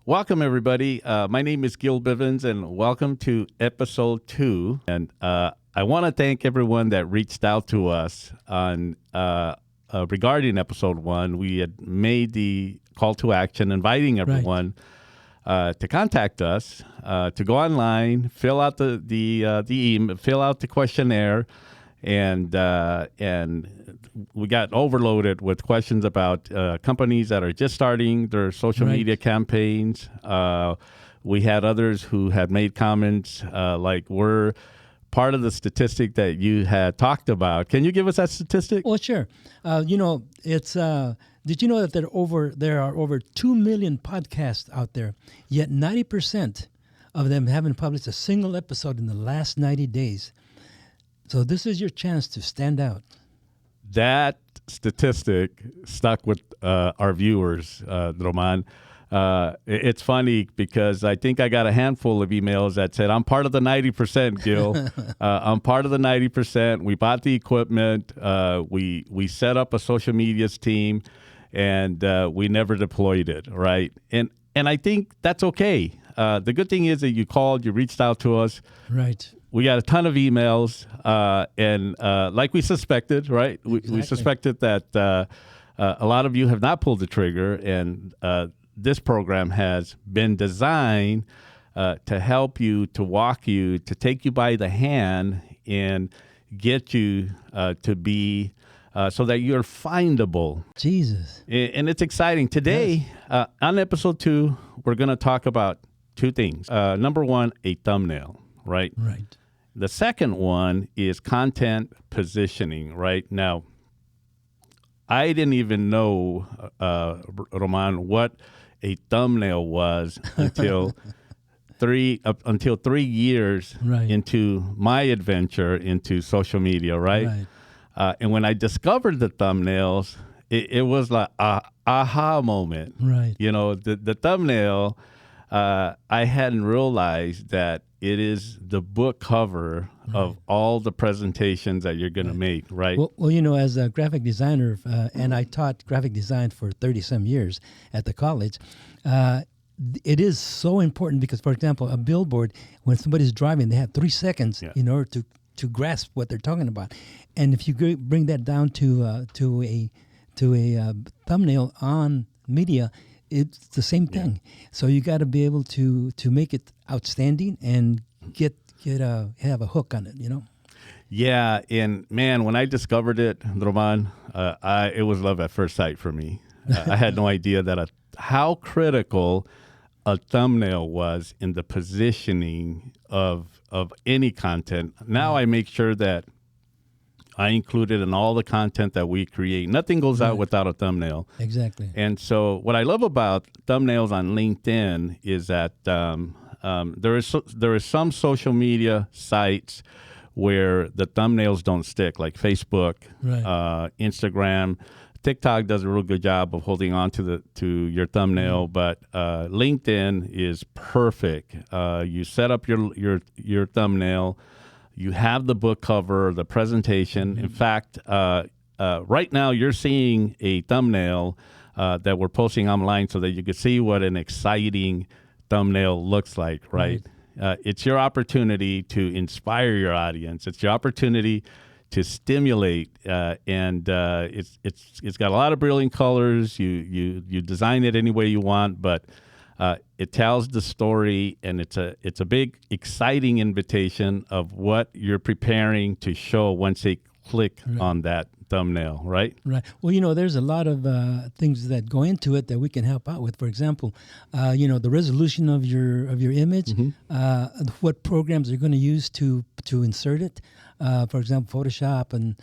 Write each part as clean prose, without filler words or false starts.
Welcome, everybody. My name is Gil Bivens, and welcome to episode 2. And I want to thank everyone that reached out to us on regarding episode 1. We had made the call to action, inviting everyone to contact us, to go online, fill out the email, fill out the questionnaire, and we got overloaded with questions about companies that are just starting their social media campaigns. We had others who had made comments like we're part of the statistic that you had talked about. Can you give us that statistic? Well, sure. It's did you know that there are over 2 million podcasts out there, yet 90% of them haven't published a single episode in the last 90 days. So this is your chance to stand out. That statistic stuck with our viewers, Roman. It's funny because I think I got a handful of emails that said, I'm part of the 90%, Gil. I'm part of the 90%. We bought the equipment. We set up a social medias team, and we never deployed it, right? And I think that's okay. The good thing is that you called, you reached out to us. Right. We got a ton of emails, and like we suspected, right? We suspected that a lot of you have not pulled the trigger, and this program has been designed to help you, to walk you, to take you by the hand and get you to be so that you're findable. Jesus. And it's exciting. Today, on episode 2, we're going to talk about 2 things. Number 1, a thumbnail, right? Right. The second one is content positioning, right? Now, I didn't even know, Roman, what a thumbnail was until 3 years into my adventure into social media, right? And when I discovered the thumbnails, it was like a aha moment. Right. You know, the thumbnail, I hadn't realized that it is the book cover of all the presentations that you're going to make, right? Well, as a graphic designer, and I taught graphic design for 30-some years at the college, it is so important because, for example, a billboard, when somebody's driving, they have 3 seconds in order to grasp what they're talking about. And if you bring that down to a thumbnail on media, it's the same thing. So you got to be able to make it outstanding and have a hook on it, you know? Yeah, and man, when I discovered it, Roman, it was love at first sight for me. I had no idea that how critical a thumbnail was in the positioning of any content. Now I make sure that I include it in all the content that we create. Nothing goes out without a thumbnail. Exactly. And so what I love about thumbnails on LinkedIn is that there is some social media sites where the thumbnails don't stick, like Facebook, Instagram. TikTok does a real good job of holding on to your thumbnail, but LinkedIn is perfect. You set up your thumbnail. You have the book cover, the presentation. In fact, right now you're seeing a thumbnail that we're posting online so that you can see what an exciting thumbnail looks like, right? It's your opportunity to inspire your audience. It's your opportunity to stimulate, and it's got a lot of brilliant colors. You design it any way you want, but it tells the story, and it's a big, exciting invitation of what you're preparing to show once they click on that thumbnail, right? Right. Well, there's a lot of things that go into it that we can help out with. For example, the resolution of your image, what programs you're going to use to insert it. For example, Photoshop and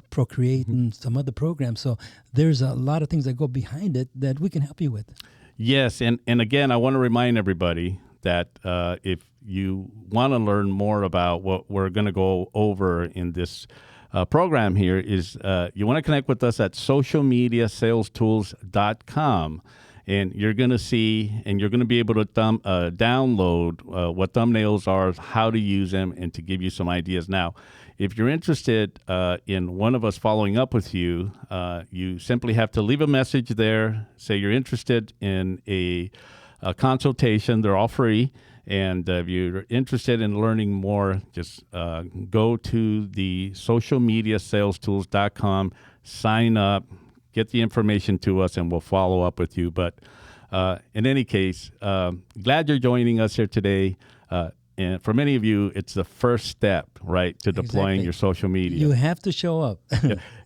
Procreate and some other programs. So there's a lot of things that go behind it that we can help you with. Yes, and again, I want to remind everybody that if you want to learn more about what we're going to go over in this program here is you want to connect with us at socialmediasalestools.com, and you're going to see and you're going to be able to download what thumbnails are, how to use them, and to give you some ideas. Now, if you're interested in one of us following up with you, you simply have to leave a message there, say you're interested in a a consultation. They're all free. And if you're interested in learning more, just go to the socialmediasalestools.com, sign up, get the information to us, and we'll follow up with you. But in any case, glad you're joining us here today. And for many of you, it's the first step, right, to deploying your social media. You have to show up.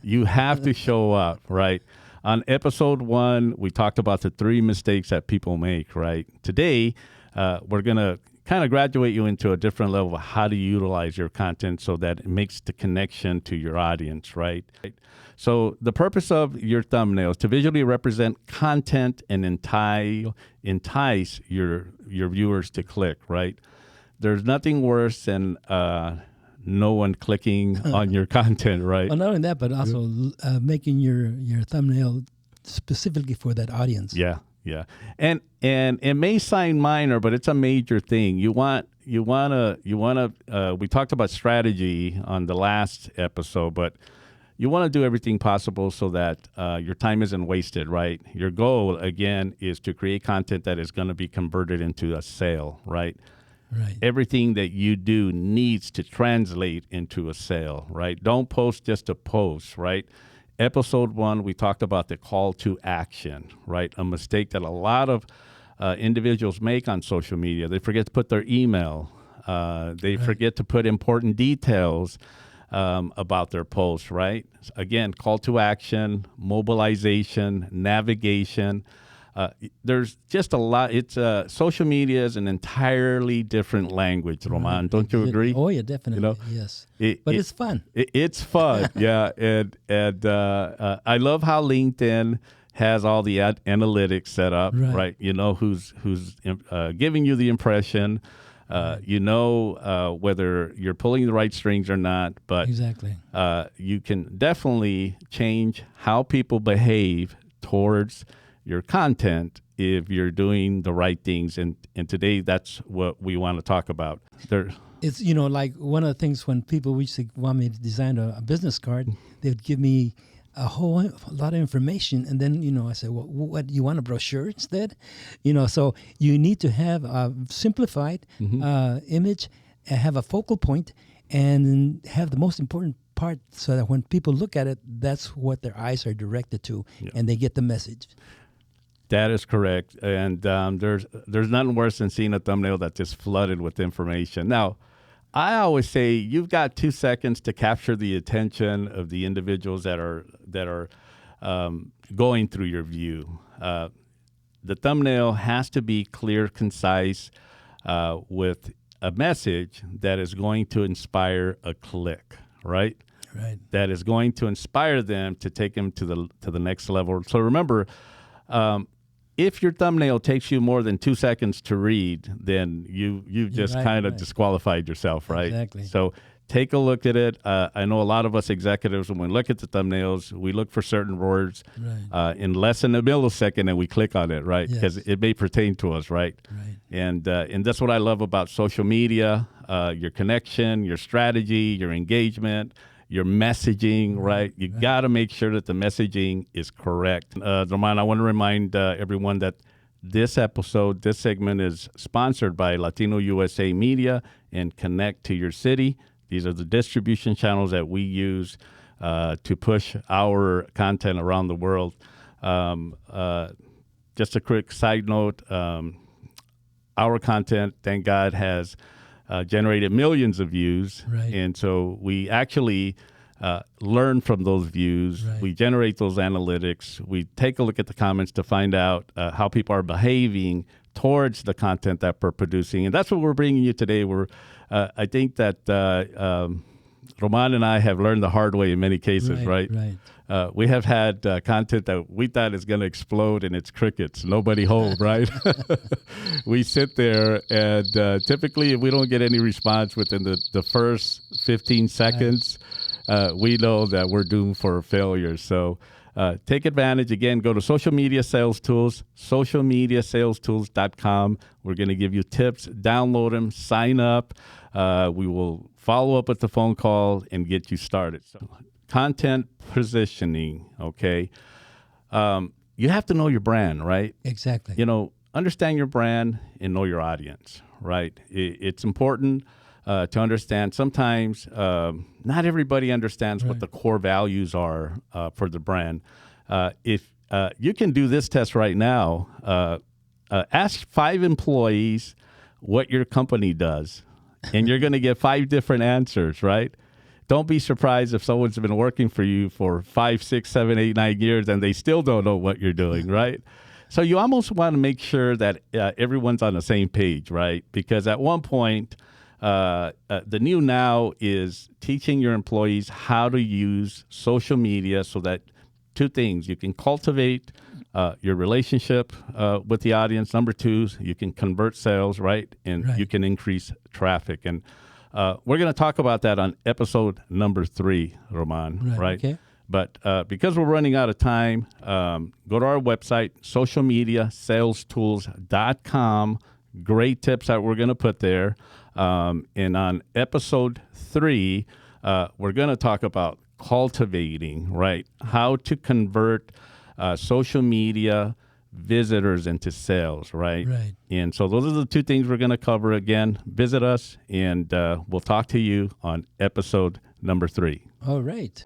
You have to show up, right? On episode 1, we talked about the 3 mistakes that people make, right? Today, we're going to kind of graduate you into a different level of how to utilize your content so that it makes the connection to your audience, right? So the purpose of your thumbnails to visually represent content and entice your viewers to click, right? There's nothing worse than no one clicking on your content, right? Well, not only that, but also making your thumbnail specifically for that audience. Yeah. And it may sound minor, but it's a major thing. We talked about strategy on the last episode, but you want to do everything possible so that your time isn't wasted, right? Your goal, again, is to create content that is going to be converted into a sale, right? Right. Everything that you do needs to translate into a sale, right? Don't post just to post, right? Episode 1, we talked about the call to action, right? A mistake that a lot of individuals make on social media. They forget to put their email. They forget to put important details about their posts, right? Again, call to action, mobilization, navigation. There's just a lot. It's social media is an entirely different language, Roman. Don't you agree? Oh yeah, definitely. Yes, but it's fun. It's fun, yeah. And I love how LinkedIn has all the analytics set up, right? You know who's giving you the impression. You know whether you're pulling the right strings or not. But exactly, you can definitely change how people behave towards your content if you're doing the right things, and today that's what we want to talk about. It's like one of the things when people used to want me to design a business card, they would give me a lot of information, and then I said, well, what, you want a brochure instead? So you need to have a simplified image, have a focal point, and have the most important part so that when people look at it, that's what their eyes are directed to, and they get the message. That is correct, and there's nothing worse than seeing a thumbnail that's just flooded with information. Now, I always say you've got 2 seconds to capture the attention of the individuals that are going through your view. The thumbnail has to be clear, concise, with a message that is going to inspire a click, right? Right. That is going to inspire them to take them to the next level. So remember. If your thumbnail takes you more than 2 seconds to read, then you've just kind of disqualified yourself, right? Exactly. So take a look at it. I know a lot of us executives, when we look at the thumbnails, we look for certain words in less than a millisecond, and we click on it, right? Because it may pertain to us, right? Right. And that's what I love about social media, your connection, your strategy, your engagement, your messaging, right? You got to make sure that the messaging is correct. Roman, I want to remind everyone that this segment is sponsored by Latino USA Media and Connect to Your City. These are the distribution channels that we use to push our content around the world. Just a quick side note, our content, thank God, has generated millions of views. Right. And so we actually learn from those views. Right. We generate those analytics. We take a look at the comments to find out how people are behaving towards the content that we're producing. And that's what we're bringing you today. I think that Roman and I have learned the hard way in many cases, right? Right. We have had content that we thought is going to explode, and it's crickets. Nobody home, right? We sit there, and typically, if we don't get any response within the first 15 seconds, we know that we're doomed for failure. So take advantage. Again, go to Social Media Sales Tools, socialmediasalestools.com. We're going to give you tips. Download them. Sign up. We will follow up with the phone call and get you started. So, content positioning, okay? You have to know your brand, right? Exactly. understand your brand and know your audience, right? It's important to understand. Sometimes not everybody understands what the core values are for the brand. If you can do this test right now, ask 5 employees what your company does, and you're going to get 5 different answers, right? Don't be surprised if someone's been working for you for 5, 6, 7, 8, 9 years and they still don't know what you're doing, right? So you almost want to make sure that everyone's on the same page, right? Because at one point, the new now is teaching your employees how to use social media so that 2 things: you can cultivate your relationship with the audience. Number 2, you can convert sales, right? And you can increase traffic. And we're going to talk about that on episode number 3, Roman, right? Okay. But because we're running out of time, go to our website, socialmediasalestools.com. Great tips that we're going to put there. And on episode 3, we're going to talk about cultivating, right? How to convert social media visitors into sales, right? Right. And so those are the 2 things we're going to cover. Again, visit us, and we'll talk to you on episode number 3. All right.